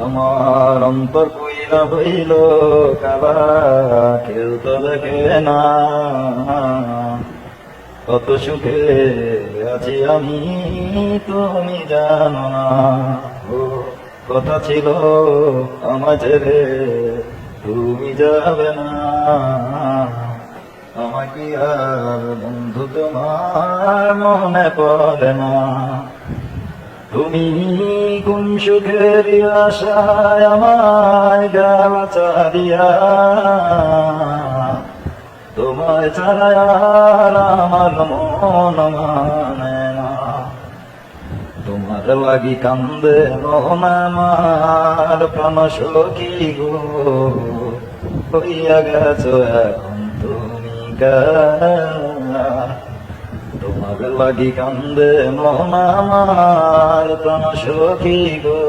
আমার অন্তর কইরা হইল কালা, কেউ তো দেখে না। কত সুখে আছি আমি তুমি জানো না। ও কথা ছিল আমার ছেড়ে তুমি যাবে না। আমাকে আর বন্ধু তোমার মনে পড়ে না। তুমি কোন সুখের আশায় আমায় গেলা চারিয়া, তোমায় ছাড়া আর আমার মন মানে না। তোমার লাগি কান্দে মন আমার প্রাণ সখী গো, হইয়া গেছো এখন তুমি কেনা। তোমার লাগি কান্দে মন আমার প্রাণ সখী গো।